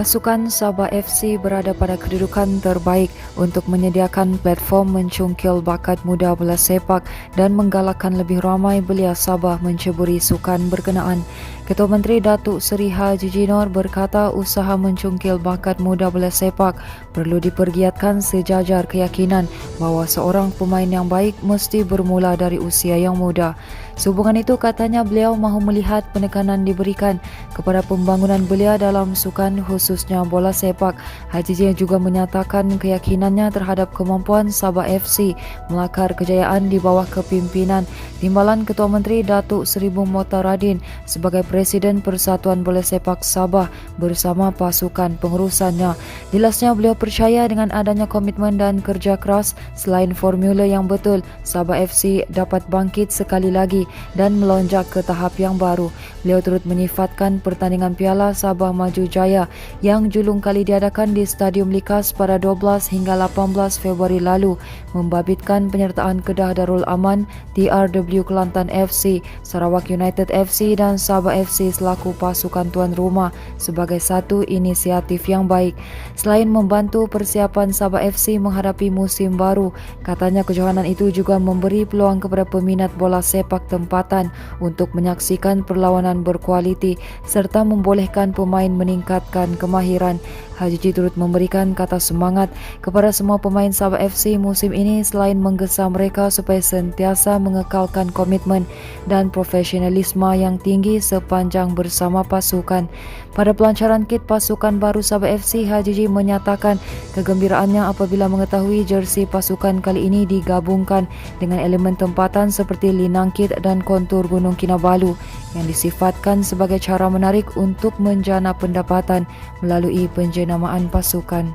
Pasukan Sabah FC berada pada kedudukan terbaik untuk menyediakan platform mencungkil bakat muda bola sepak dan menggalakkan lebih ramai belia Sabah menceburi sukan berkenaan. Ketua Menteri Datuk Seri Haji Jinor berkata usaha mencungkil bakat muda bola sepak perlu dipergiatkan sejajar keyakinan bahawa seorang pemain yang baik mesti bermula dari usia yang muda. Sehubungan itu, katanya beliau mahu melihat penekanan diberikan kepada pembangunan belia dalam sukan khususnya bola sepak. Haji Jinor juga menyatakan keyakinannya terhadap kemampuan Sabah FC melakar kejayaan di bawah kepimpinan Timbalan Ketua Menteri Datuk Seri Bung Motaradin sebagai Presiden Persatuan Bola Sepak Sabah bersama pasukan pengurusannya. Jelasnya beliau percaya dengan adanya komitmen dan kerja keras selain formula yang betul, Sabah FC dapat bangkit sekali lagi dan melonjak ke tahap yang baru. Beliau turut menyifatkan pertandingan Piala Sabah Maju Jaya yang julung kali diadakan di Stadium Likas pada 12 hingga 18 Februari lalu membabitkan penyertaan Kedah Darul Aman, TRW Kelantan FC, Sarawak United FC dan Sabah FC selaku pasukan tuan rumah sebagai satu inisiatif yang baik. Selain membantu persiapan Sabah FC menghadapi musim baru, katanya kejohanan itu juga memberi peluang kepada peminat bola sepak tempatan untuk menyaksikan perlawanan berkualiti serta membolehkan pemain meningkatkan kemahiran. Haji Ji turut memberikan kata semangat kepada semua pemain Sabah FC musim ini selain menggesa mereka supaya sentiasa mengekalkan komitmen dan profesionalisme yang tinggi sepanjang bersama pasukan. Pada pelancaran kit pasukan baru Sabah FC, Haji Ji menyatakan kegembiraannya apabila mengetahui jersey pasukan kali ini digabungkan dengan elemen tempatan seperti linang kit dan kontur Gunung Kinabalu yang disifatkan sebagai cara menarik untuk menjana pendapatan melalui penjenamaan pasukan.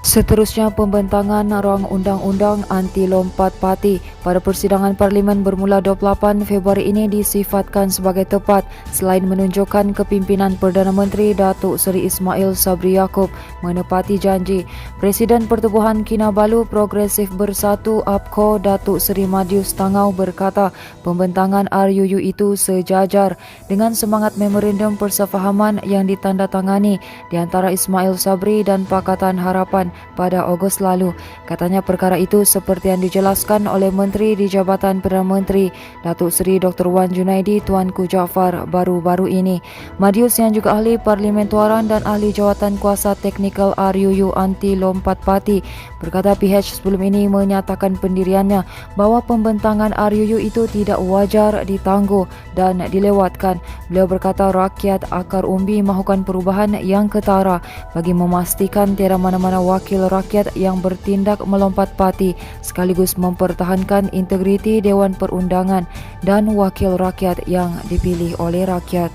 Seterusnya, pembentangan ruang undang-undang anti lompat parti pada persidangan Parlimen bermula 28 Februari ini disifatkan sebagai tepat selain menunjukkan kepimpinan Perdana Menteri Datuk Seri Ismail Sabri Yaakob menepati janji. Presiden Pertubuhan Kinabalu Progresif Bersatu APCO Datuk Seri Madius Tangau berkata pembentangan RUU itu sejajar dengan semangat memorandum persefahaman yang ditandatangani di antara Ismail Sabri dan Pakatan Harapan pada Ogos lalu. Katanya perkara itu seperti yang dijelaskan oleh Menteri di Jabatan Perdana Menteri Datuk Seri Dr. Wan Junaidi Tuanku Jaafar baru-baru ini. Madius yang juga ahli parlimentuaran dan ahli jawatan kuasa teknikal RUU anti lompat parti berkata PH sebelum ini menyatakan pendiriannya bahawa pembentangan RUU itu tidak wajar, ditangguh dan dilewatkan. Beliau berkata rakyat akar umbi mahukan perubahan yang ketara bagi memastikan tiada mana-mana wakil rakyat yang bertindak melompat parti sekaligus mempertahankan integriti Dewan Perundangan dan wakil rakyat yang dipilih oleh rakyat.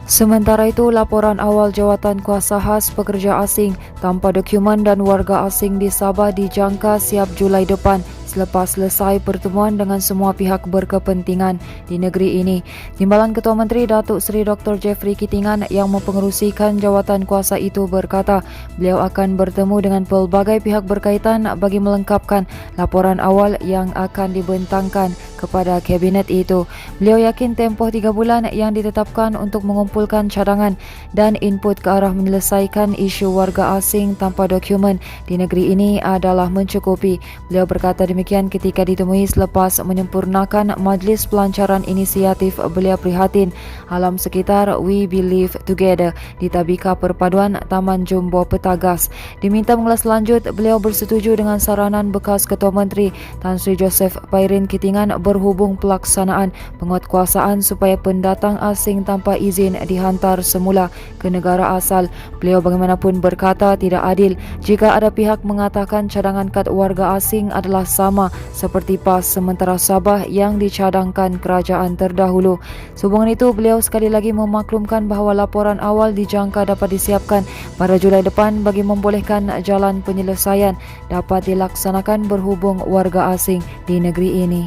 Sementara itu, laporan awal jawatan kuasa khas pekerja asing tanpa dokumen dan warga asing di Sabah dijangka siap Julai depan selepas selesai pertemuan dengan semua pihak berkepentingan di negeri ini. Timbalan Ketua Menteri Datuk Seri Dr. Jeffrey Kitingan yang mempengerusikan jawatan kuasa itu berkata beliau akan bertemu dengan pelbagai pihak berkaitan bagi melengkapkan laporan awal yang akan dibentangkan kepada kabinet itu. Beliau yakin tempoh 3 bulan yang ditetapkan untuk mengumpulkan cadangan dan input ke arah menyelesaikan isu warga asing tanpa dokumen di negeri ini adalah mencukupi. Beliau berkata demikian ketika ditemui selepas menyempurnakan majlis pelancaran inisiatif belia prihatin alam sekitar We Believe Together di Tabika Perpaduan Taman Jumbo Petagas. Diminta mengulas lanjut, beliau bersetuju dengan saranan bekas Ketua Menteri Tan Sri Joseph Pairin Kitingan berhubung pelaksanaan penguatkuasaan supaya pendatang asing tanpa izin dihantar semula ke negara asal. Beliau bagaimanapun berkata tidak adil jika ada pihak mengatakan cadangan kad warga asing adalah sama seperti PAS sementara Sabah yang dicadangkan kerajaan terdahulu. Sehubungan itu, beliau sekali lagi memaklumkan bahawa laporan awal dijangka dapat disiapkan pada Julai depan bagi membolehkan jalan penyelesaian dapat dilaksanakan berhubung warga asing di negeri ini.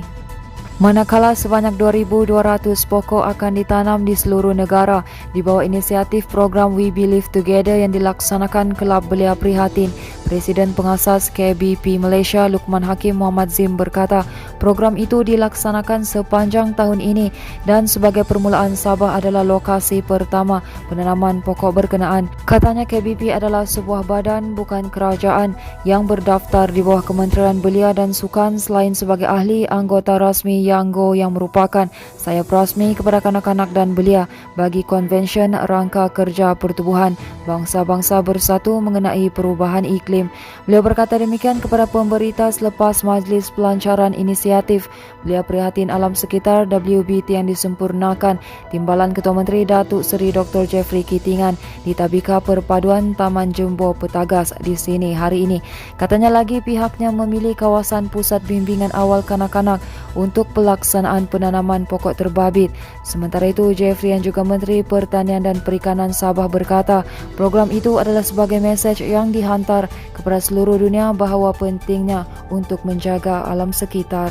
Manakala sebanyak 2,200 pokok akan ditanam di seluruh negara di bawah inisiatif program We Believe Together yang dilaksanakan Kelab Belia Prihatin, Presiden pengasas KBP Malaysia Luqman Hakim Muhammad Zim berkata, program itu dilaksanakan sepanjang tahun ini dan sebagai permulaan Sabah adalah lokasi pertama penanaman pokok berkenaan. Katanya KBP adalah sebuah badan bukan kerajaan yang berdaftar di bawah Kementerian Belia dan Sukan. Selain sebagai ahli anggota rasmi Yanggo yang merupakan sayap rasmi kepada kanak-kanak dan belia bagi Konvensyen Rangka Kerja Pertubuhan Bangsa-Bangsa Bersatu mengenai perubahan iklim. Beliau berkata demikian kepada pemberita selepas majlis pelancaran inisiatif Belia Prihatin Alam Sekitar WBT yang disempurnakan Timbalan Ketua Menteri Datuk Seri Dr. Jeffrey Kitingan di Tabika Perpaduan Taman Jumbo Petagas di sini hari ini. Katanya lagi pihaknya memilih kawasan pusat bimbingan awal kanak-kanak untuk pelaksanaan penanaman pokok terbabit. Sementara itu, Jeffrey yang juga Menteri Pertanian dan Perikanan Sabah berkata, program itu adalah sebagai mesej yang dihantar kepada seluruh dunia bahawa pentingnya untuk menjaga alam sekitar.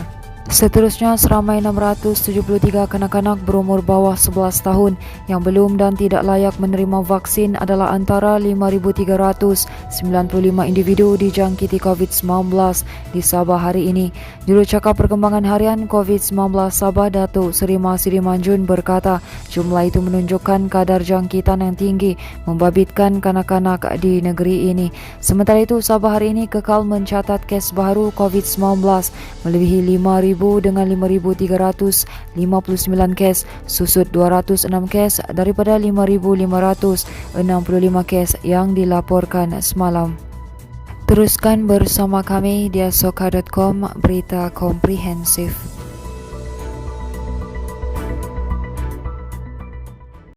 Seterusnya, seramai 673 kanak-kanak berumur bawah 11 tahun yang belum dan tidak layak menerima vaksin adalah antara 5,395 individu dijangkiti COVID-19 di Sabah hari ini. Jurucakap Perkembangan Harian COVID-19 Sabah Datuk Seri Masri Manjun berkata, jumlah itu menunjukkan kadar jangkitan yang tinggi membabitkan kanak-kanak di negeri ini. Sementara itu, Sabah hari ini kekal mencatat kes baru COVID-19 melebihi 5,000 dengan 5,359 kes, susut 206 kes daripada 5,565 kes yang dilaporkan semalam. Teruskan bersama kami di asoka.com, berita komprehensif.